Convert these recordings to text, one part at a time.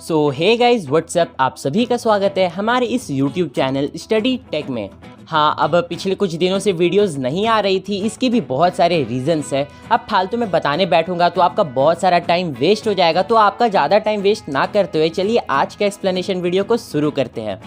सो hey guys what's up, आप सभी का स्वागत है हमारे इस यूट्यूब चैनल स्टडी टेक में। हाँ, अब पिछले कुछ दिनों से वीडियोस नहीं आ रही थी, इसके भी बहुत सारे रीजंस है। अब फालतू में बताने बैठूंगा तो आपका बहुत सारा टाइम वेस्ट हो जाएगा, तो आपका ज़्यादा टाइम वेस्ट ना करते हुए चलिए आज का एक्सप्लेनेशन वीडियो को शुरू करते हैं।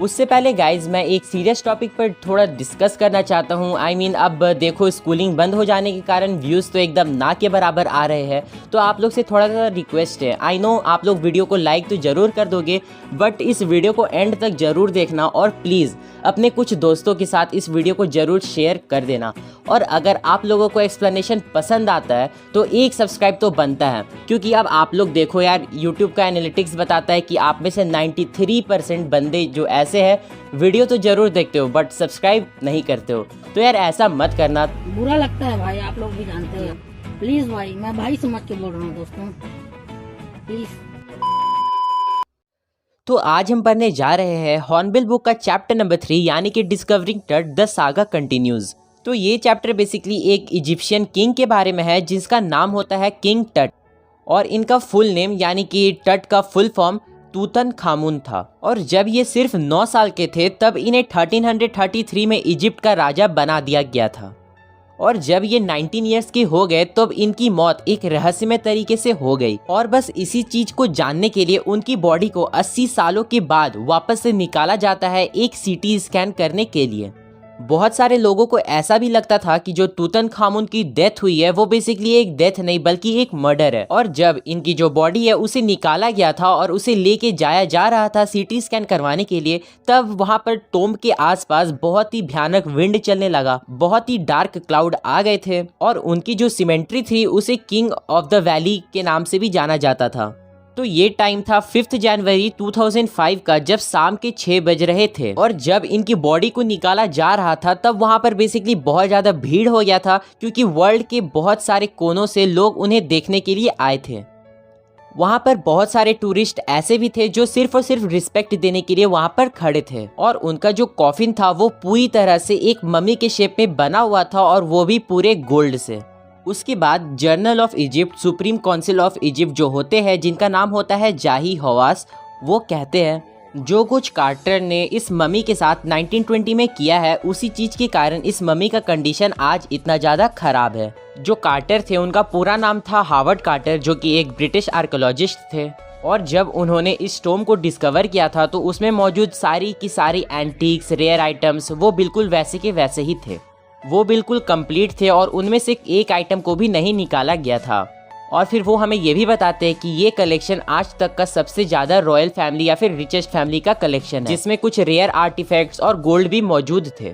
उससे पहले गाइज मैं एक सीरियस टॉपिक पर थोड़ा डिस्कस करना चाहता हूँ। अब देखो, स्कूलिंग बंद हो जाने के कारण व्यूज़ तो एकदम ना के बराबर आ रहे हैं, तो आप लोग से थोड़ा सा रिक्वेस्ट है। आई नो आप लोग वीडियो को लाइक तो ज़रूर कर दोगे, बट इस वीडियो को एंड तक ज़रूर देखना और प्लीज़ अपने कुछ दोस्तों के साथ इस वीडियो को ज़रूर शेयर कर देना। और अगर आप लोगों को एक्सप्लेनेशन पसंद आता है तो एक सब्सक्राइब तो बनता है, क्योंकि अब आप लोग देखो यार, यूट्यूब का एनालिटिक्स बताता है कि आप में से 93% बंदे जो ऐसे हैं वीडियो तो ज़रूर देखते हो बट सब्सक्राइब नहीं करते हो। तो यार ऐसा मत करना, बुरा लगता है भाई, आप लोग भी जानते हैं। प्लीज भाई, मैं भाई समझ के बोल रहा हूँ दोस्तों, प्लीज। तो आज हम पढ़ने जा रहे हैं हॉर्नबिल बुक का चैप्टर नंबर 3 यानी कि डिस्कवरिंग टट द सागा कंटिन्यूज। तो ये चैप्टर बेसिकली एक इजिप्शियन किंग के बारे में है जिसका नाम होता है किंग टट, और इनका फुल नेम यानी कि टट का फुल फॉर्म तूतनखामुन था। और जब ये सिर्फ 9 साल के थे तब इन्हें 1333 में इजिप्ट का राजा बना दिया गया था। और जब ये 19 इयर्स के हो गए तब इनकी मौत एक रहस्यमय तरीके से हो गई। और बस इसी चीज को जानने के लिए उनकी बॉडी को 80 सालों के बाद वापस से निकाला जाता है एक सीटी स्कैन करने के लिए। बहुत सारे लोगों को ऐसा भी लगता था कि जो तूतनखामुन की डेथ हुई है वो बेसिकली एक डेथ नहीं बल्कि एक मर्डर है। और जब इनकी जो बॉडी है उसे निकाला गया था और उसे लेके जाया जा रहा था सीटी स्कैन करवाने के लिए, तब वहां पर टोम्ब के आसपास बहुत ही भयानक विंड चलने लगा, बहुत ही डार्क क्लाउड आ गए थे और उनकी जो सिमेंट्री थी उसे किंग ऑफ द वैली के नाम से भी जाना जाता था। तो ये टाइम था 5 जनवरी 2005 का, जब शाम के 6 बज रहे थे। और जब इनकी बॉडी को निकाला जा रहा था तब वहां पर बेसिकली बहुत ज़्यादा भीड़ हो गया था, क्योंकि वर्ल्ड के बहुत सारे कोनों से लोग उन्हें देखने के लिए आए थे। वहां पर बहुत सारे टूरिस्ट ऐसे भी थे जो सिर्फ और सिर्फ रिस्पेक्ट देने के लिए वहां पर खड़े थे। और उनका जो कॉफिन था वो पूरी तरह से एक मम्मी के शेप में बना हुआ था, और वो भी पूरे गोल्ड से। उसके बाद journal of Egypt, supreme council of Egypt जो होते हैं, जिनका नाम होता है जाही हवास, वो कहते हैं जो कुछ कार्टर ने इस मम्मी के साथ 1920 में किया है उसी चीज के कारण इस मम्मी का कंडीशन आज इतना ज़्यादा खराब है। जो कार्टर थे उनका पूरा नाम था हावर्ड कार्टर, जो कि एक ब्रिटिश आर्कोलॉजिस्ट थे। और जब उन्होंने इस टोम को डिस्कवर किया था तो उसमें मौजूद सारी की सारी एंटीक्स, रेयर आइटम्स वो बिल्कुल वैसे के वैसे ही थे, वो बिल्कुल कंप्लीट थे और उनमें से एक आइटम को भी नहीं निकाला गया था। और फिर वो हमें ये भी बताते हैं कि ये कलेक्शन आज तक का सबसे ज़्यादा रॉयल फैमिली या फिर रिचेस्ट फैमिली का कलेक्शन है, जिसमें कुछ रेयर आर्टिफैक्ट्स और गोल्ड भी मौजूद थे।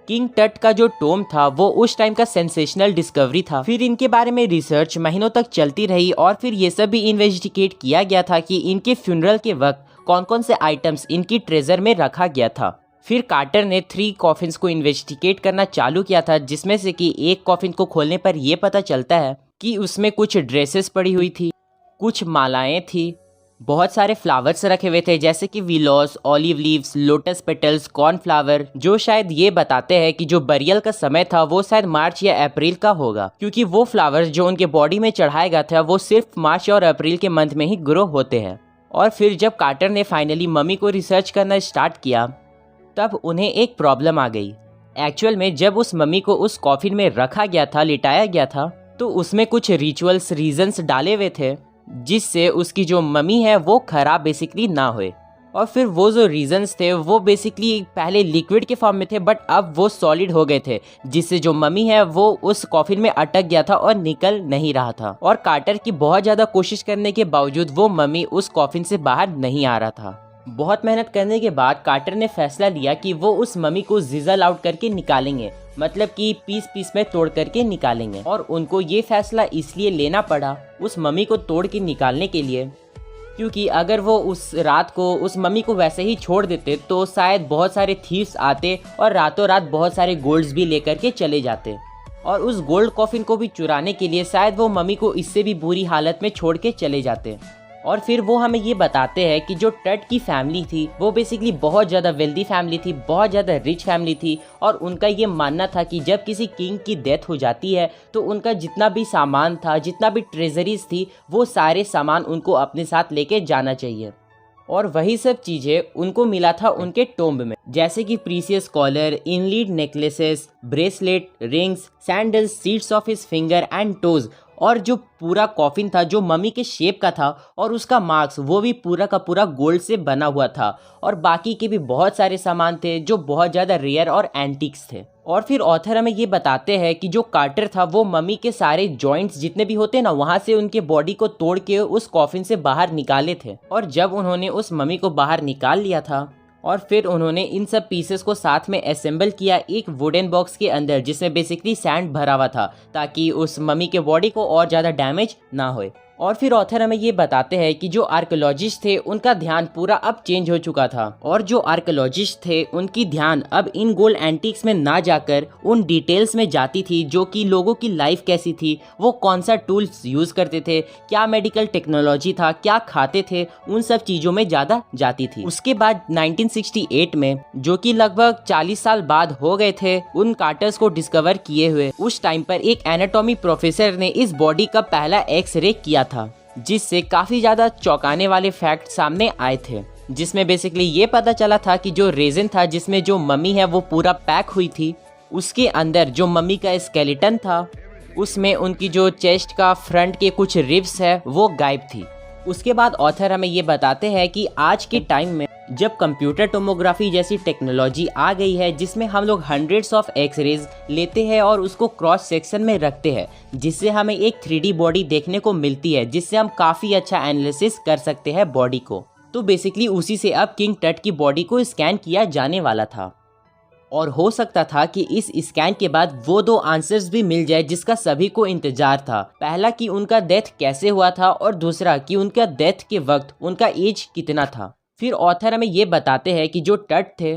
किंग टट का जो टोम था वो उस टाइम का सेंसेशनल डिस्कवरी था। फिर इनके बारे में रिसर्च महीनों तक चलती रही और फिर ये सब भी इन्वेस्टिगेट किया गया था कि इनके फ्यूनरल के वक्त कौन कौन से आइटम्स इनकी ट्रेजर में रखा गया था। फिर कार्टर ने 3 कॉफिन्स को इन्वेस्टिगेट करना चालू किया था, जिसमें से कि एक कॉफिन को खोलने पर यह पता चलता है कि उसमें कुछ ड्रेसेस पड़ी हुई थी, कुछ मालाएं थी, बहुत सारे फ्लावर्स रखे हुए थे जैसे कि willows, olive leaves, lotus petals, cornflower, जो शायद ये बताते हैं कि जो बरियल का समय था वो शायद मार्च या अप्रैल का होगा, क्योंकि वो फ्लावर्स जो उनके बॉडी में चढ़ाया गया था वो सिर्फ मार्च और अप्रैल के मंथ में ही ग्रो होते हैं। और फिर जब कार्टर ने फाइनली मम्मी को रिसर्च करना स्टार्ट किया तब उन्हें एक प्रॉब्लम आ गई। एक्चुअल में जब उस मम्मी को उस कॉफिन में रखा गया था, लिटाया गया था, तो उसमें कुछ रिचुअल्स, रीजंस डाले हुए थे जिससे उसकी जो मम्मी है वो खराब बेसिकली ना होए। और फिर वो जो रीजंस थे वो बेसिकली पहले लिक्विड के फॉर्म में थे बट अब वो सॉलिड हो गए थे, जिससे जो मम्मी है वो उस कॉफिन में अटक गया था और निकल नहीं रहा था। और कार्टर की बहुत ज़्यादा कोशिश करने के बावजूद वो मम्मी उस कॉफिन से बाहर नहीं आ रहा था। बहुत मेहनत करने के बाद कार्टर ने फैसला लिया कि वो उस मम्मी को जिजल आउट करके निकालेंगे, मतलब कि पीस पीस में तोड़ करके निकालेंगे। और उनको ये फैसला इसलिए लेना पड़ा उस मम्मी को तोड़ के निकालने के लिए, क्योंकि अगर वो उस रात को उस मम्मी को वैसे ही छोड़ देते तो शायद बहुत सारे थीव्स आते और रातों रात बहुत सारे गोल्ड्स भी लेकर के चले जाते, और उस गोल्ड कॉफिन को भी चुराने के लिए शायद वो मम्मी को इससे भी बुरी हालत में छोड़ के चले जाते। और फिर वो हमें ये बताते हैं कि जो टट की फैमिली थी वो बेसिकली बहुत ज़्यादा वेल्दी फैमिली थी, बहुत ज़्यादा रिच फैमिली थी। और उनका ये मानना था कि जब किसी किंग की डेथ हो जाती है तो उनका जितना भी सामान था, जितना भी ट्रेजरीज थी, वो सारे सामान उनको अपने साथ लेके जाना चाहिए। और वही सब चीज़ें उनको मिला था उनके टोम्ब में, जैसे कि precious collar, inlaid necklaces, bracelet, rings, sandals, seeds of his finger and toes, और जो पूरा कॉफिन था जो मम्मी के शेप का था और उसका मार्क्स वो भी पूरा का पूरा गोल्ड से बना हुआ था। और बाकी के भी बहुत सारे सामान थे जो बहुत ज़्यादा रेयर और एंटिक्स थे। और फिर ऑथर हमें ये बताते हैं कि जो कार्टर था वो मम्मी के सारे जॉइंट्स जितने भी होते ना, वहाँ से उनके बॉडी को तोड़ के उस कॉफिन से बाहर निकाले थे। और जब उन्होंने उस मम्मी को बाहर निकाल लिया था और फिर उन्होंने इन सब पीसेस को साथ में असेंबल किया एक वुडन बॉक्स के अंदर, जिसमें बेसिकली सैंड भरा हुआ था ताकि उस मम्मी के बॉडी को और ज़्यादा डैमेज ना होए। और फिर ऑथर हमें ये बताते हैं कि जो आर्कियोलॉजिस्ट थे उनका ध्यान पूरा अब चेंज हो चुका था, और जो आर्कियोलॉजिस्ट थे उनकी ध्यान अब इन गोल्ड एंटिक्स में ना जाकर उन डिटेल्स में जाती थी, जो कि लोगों की लाइफ कैसी थी, वो कौन सा टूल्स यूज़ करते थे, क्या मेडिकल टेक्नोलॉजी था, क्या खाते थे, उन सब चीज़ों में ज़्यादा जाती थी। उसके बाद 1968 में, जो कि लगभग 40 साल बाद हो गए थे उन कार्टर्स को डिस्कवर किए हुए, उस टाइम पर एक एनाटॉमी प्रोफेसर ने इस बॉडी का पहला एक्सरे किया था, जिससे काफ़ी ज़्यादा चौंकाने वाले फैक्ट सामने आए थे, जिसमें बेसिकली ये पता चला था कि जो रेजिन था जिसमें जो मम्मी है वो पूरा पैक हुई थी, उसके अंदर जो मम्मी का स्केलेटन था उसमें उनकी जो चेस्ट का फ्रंट के कुछ रिब्स है वो गायब थी। उसके बाद ऑथर हमें ये बताते हैं कि आज के टाइम में जब कंप्यूटर टोमोग्राफी जैसी टेक्नोलॉजी आ गई है, जिसमें हम लोग हंड्रेड्स ऑफ एक्सरेज लेते हैं और उसको क्रॉस सेक्शन में रखते हैं, जिससे हमें एक 3D बॉडी देखने को मिलती है, जिससे हम काफ़ी अच्छा एनालिसिस कर सकते हैं बॉडी को। तो बेसिकली उसी से अब किंग टट की बॉडी को स्कैन किया जाने वाला था, और हो सकता था कि इस स्कैन के बाद वो दो आंसर्स भी मिल जाए जिसका सभी को इंतजार था। पहला कि उनका डेथ कैसे हुआ था, और दूसरा कि उनका डेथ के वक्त उनका एज कितना था। फिर ऑथर हमें ये बताते हैं कि जो टट थे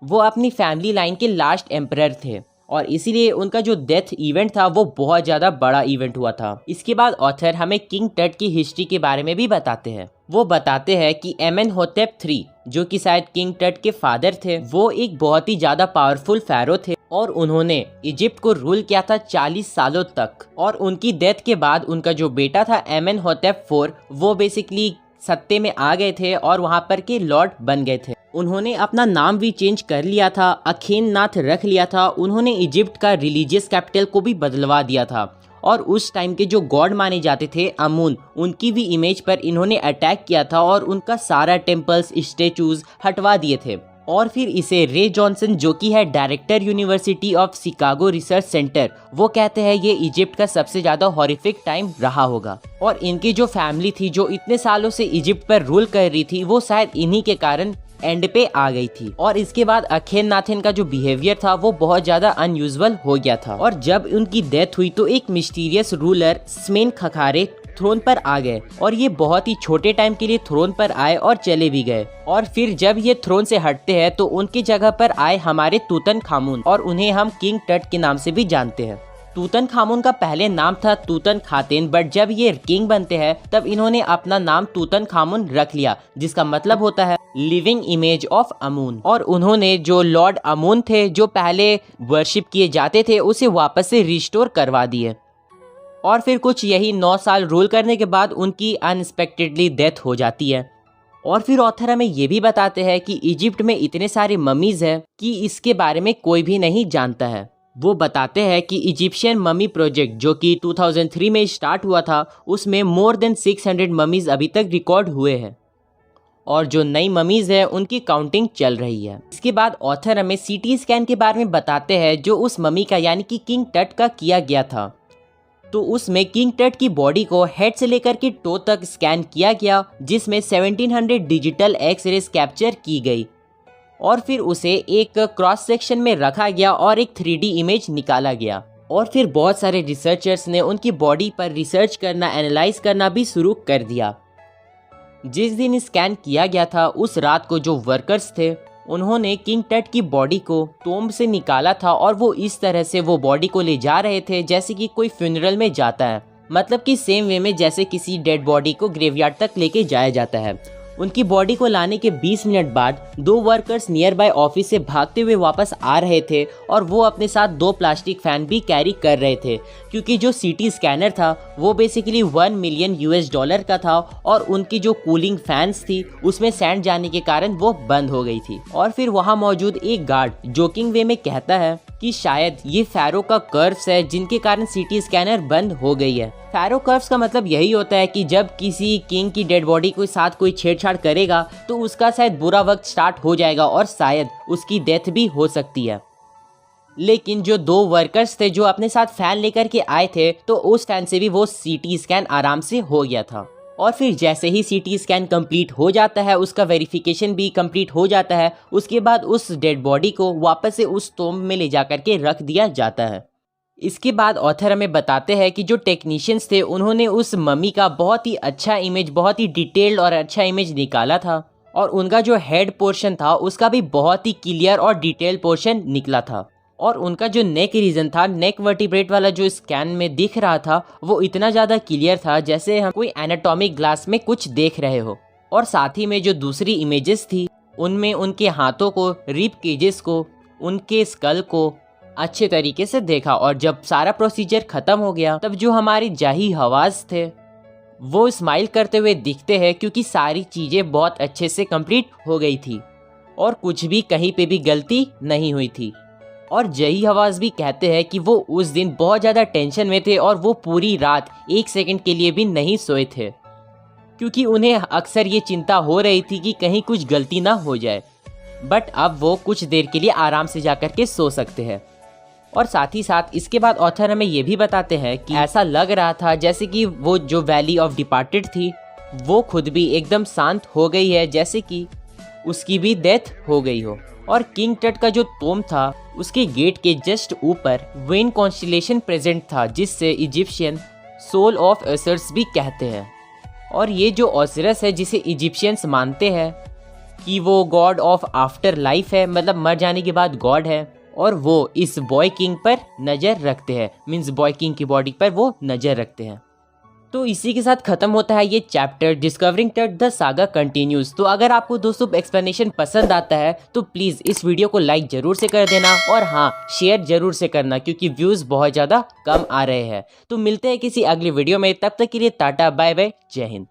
वो अपनी फैमिली लाइन के लास्ट एम्परर थे, और इसीलिए उनका जो डेथ इवेंट था वो बहुत ज़्यादा बड़ा इवेंट हुआ था। इसके बाद ऑथर हमें किंग टट की हिस्ट्री के बारे में भी बताते हैं। वो बताते हैं कि एमेनहोटेप III, जो कि शायद किंग टट के फादर थे, वो एक बहुत ही ज़्यादा पावरफुल फ़ैरो थे, और उन्होंने इजिप्ट को रूल किया था 40 सालों तक। और उनकी डेथ के बाद उनका जो बेटा था एमेनहोटेप IV, वो बेसिकली सत्ते में आ गए थे और वहाँ पर के लॉर्ड बन गए थे। उन्होंने अपना नाम भी चेंज कर लिया था, अखेननाथ रख लिया था। उन्होंने इजिप्ट का रिलीजियस कैपिटल को भी बदलवा दिया था, और उस टाइम के जो गॉड माने जाते थे अमून, उनकी भी इमेज पर इन्होंने अटैक किया था और उनका सारा टेम्पल्स, स्टेचूज हटवा दिए थे। और फिर इसे रे जॉनसन, जो कि है director university of Chicago research centre, वो कहते हैं ये इजिप्ट का सबसे ज़्यादा हॉरिफिक टाइम रहा होगा। और इनकी जो फैमिली थी जो इतने सालों से इजिप्ट पर रूल कर रही थी, वो शायद इन्हीं के कारण एंड पे आ गई थी। और इसके बाद अखेननाथन का जो बिहेवियर था वो बहुत ज्यादा अनयूजुअल हो गया था, और जब उनकी डेथ हुई तो एक मिस्टीरियस रूलर स्मेन खखारे थ्रोन पर आ गए, और ये बहुत ही छोटे टाइम के लिए थ्रोन पर आए और चले भी गए। और फिर जब ये थ्रोन से हटते हैं तो उनकी जगह पर आए हमारे तूतनखामुन, और उन्हें हम किंग टट के नाम से भी जानते हैं। तूतनखामुन का पहले नाम था तूतनखातेन, बट जब ये किंग बनते हैं तब इन्होंने अपना नाम तूतनखामुन रख लिया, जिसका मतलब होता है लिविंग इमेज ऑफ अमून। और उन्होंने जो लॉर्ड अमून थे जो पहले वर्शिप किए जाते थे उसे वापस से रिस्टोर करवा दिए। और फिर कुछ यही 9 साल रूल करने के बाद उनकी अनएक्सपेक्टेडली डेथ हो जाती है। और फिर ऑथर हमें ये भी बताते हैं कि इजिप्ट में इतने सारे ममीज़ हैं कि इसके बारे में कोई भी नहीं जानता है। वो बताते हैं कि इजिप्शियन ममी प्रोजेक्ट, जो कि 2003 में स्टार्ट हुआ था, उसमें मोर देन 600 ममीज़ अभी तक रिकॉर्ड हुए हैं, और जो नई ममीज़ है उनकी काउंटिंग चल रही है। इसके बाद ऑथर हमें CT स्कैन के बारे में बताते हैं जो उस ममी का यानी कि किंग टट का किया गया था। तो उसमें किंग टट की बॉडी को हेड से लेकर के टो तक स्कैन किया गया, जिसमें 1700 डिजिटल एक्सरेज कैप्चर की गई, और फिर उसे एक क्रॉस सेक्शन में रखा गया और एक 3D इमेज निकाला गया। और फिर बहुत सारे रिसर्चर्स ने उनकी बॉडी पर रिसर्च करना, एनालाइज करना भी शुरू कर दिया। जिस दिन स्कैन किया गया था उस रात को जो वर्कर्स थे उन्होंने किंग टट की बॉडी को टोम्ब से निकाला था, और वो इस तरह से वो बॉडी को ले जा रहे थे जैसे कि कोई फ्यूनरल में जाता है। मतलब कि सेम वे में जैसे किसी डेड बॉडी को ग्रेवयार्ड तक लेके जाया जाता है। उनकी बॉडी को लाने के 20 मिनट बाद 2 वर्कर्स नियर बाय ऑफिस से भागते हुए वापस आ रहे थे और वो अपने साथ 2 प्लास्टिक फैन भी कैरी कर रहे थे, क्योंकि जो सीटी स्कैनर था वो बेसिकली $1 मिलियन का था और उनकी जो कूलिंग फैंस थी उसमें सैंड जाने के कारण वो बंद हो गई थी। और फिर वहाँ मौजूद एक गार्ड जोकिंग वे में कहता है कि शायद ये फैरो का कर्व्स है जिनके कारण सीटी स्कैनर बंद हो गई है। फैरो कर्व्स का मतलब यही होता है कि जब किसी किंग की डेड बॉडी के साथ कोई छेड़छाड़ करेगा तो उसका शायद बुरा वक्त स्टार्ट हो जाएगा और शायद उसकी डेथ भी हो सकती है। लेकिन जो 2 वर्कर्स थे जो अपने साथ फैन लेकर के आए थे तो उस फैन से भी वो सीटी स्कैन आराम से हो गया था। और फिर जैसे ही सीटी स्कैन कंप्लीट हो जाता है, उसका वेरिफिकेशन भी कंप्लीट हो जाता है, उसके बाद उस डेड बॉडी को वापस से उस टॉम्ब में ले जाकर के रख दिया जाता है। इसके बाद ऑथर हमें बताते हैं कि जो टेक्नीशियंस थे उन्होंने उस मम्मी का बहुत ही अच्छा इमेज, बहुत ही डिटेल्ड और अच्छा इमेज निकाला था और उनका जो हेड पोर्शन था उसका भी बहुत ही क्लियर और डिटेल पोर्शन निकला था। और उनका जो नेक रीजन था, नेक वर्टिब्रेट वाला जो स्कैन में दिख रहा था वो इतना ज़्यादा क्लियर था जैसे हम कोई एनाटॉमिक ग्लास में कुछ देख रहे हो। और साथ ही में जो दूसरी इमेजेस थी उनमें उनके हाथों को, रिब केजेस को, उनके स्कल को अच्छे तरीके से देखा। और जब सारा प्रोसीजर ख़त्म हो गया तब जो हमारी जाही हवास थे वो स्माइल करते हुए दिखते हैं, क्योंकि सारी चीज़ें बहुत अच्छे से कंप्लीट हो गई थी और कुछ भी कहीं पे भी गलती नहीं हुई थी। और जही हवास भी कहते हैं कि वो उस दिन बहुत ज़्यादा टेंशन में थे और वो पूरी रात 1 सेकंड के लिए भी नहीं सोए थे, क्योंकि उन्हें अक्सर ये चिंता हो रही थी कि कहीं कुछ गलती ना हो जाए। बट अब वो कुछ देर के लिए आराम से जाकर के सो सकते हैं। और साथ ही साथ इसके बाद ऑथर हमें ये भी बताते हैं कि ऐसा लग रहा था जैसे कि वो जो वैली ऑफ डिपार्टेड थी वो खुद भी एकदम शांत हो गई है, जैसे कि उसकी भी डेथ हो गई हो। और किंग टट का जो टॉम्ब था उसके गेट के जस्ट ऊपर वेन कॉन्स्टेलेशन प्रेजेंट था, जिससे इजिप्शियन सोल ऑफ ओसिरिस भी कहते हैं। और ये जो ओसिरिस है जिसे इजिप्शियंस मानते हैं कि वो गॉड ऑफ आफ्टर लाइफ है, मतलब मर जाने के बाद गॉड है, और वो इस बॉय किंग पर नज़र रखते हैं, मीन्स बॉय किंग की बॉडी पर वो नज़र रखते हैं। तो इसी के साथ खत्म होता है ये चैप्टर डिस्कवरिंग टट द सागा कंटिन्यूज। तो अगर आपको दोस्तों एक्सप्लेनेशन पसंद आता है तो प्लीज़ इस वीडियो को लाइक जरूर से कर देना और हाँ शेयर जरूर से करना, क्योंकि व्यूज़ बहुत ज़्यादा कम आ रहे हैं। तो मिलते हैं किसी अगली वीडियो में, तब तक के लिए टाटा बाय बाय, जय हिंद।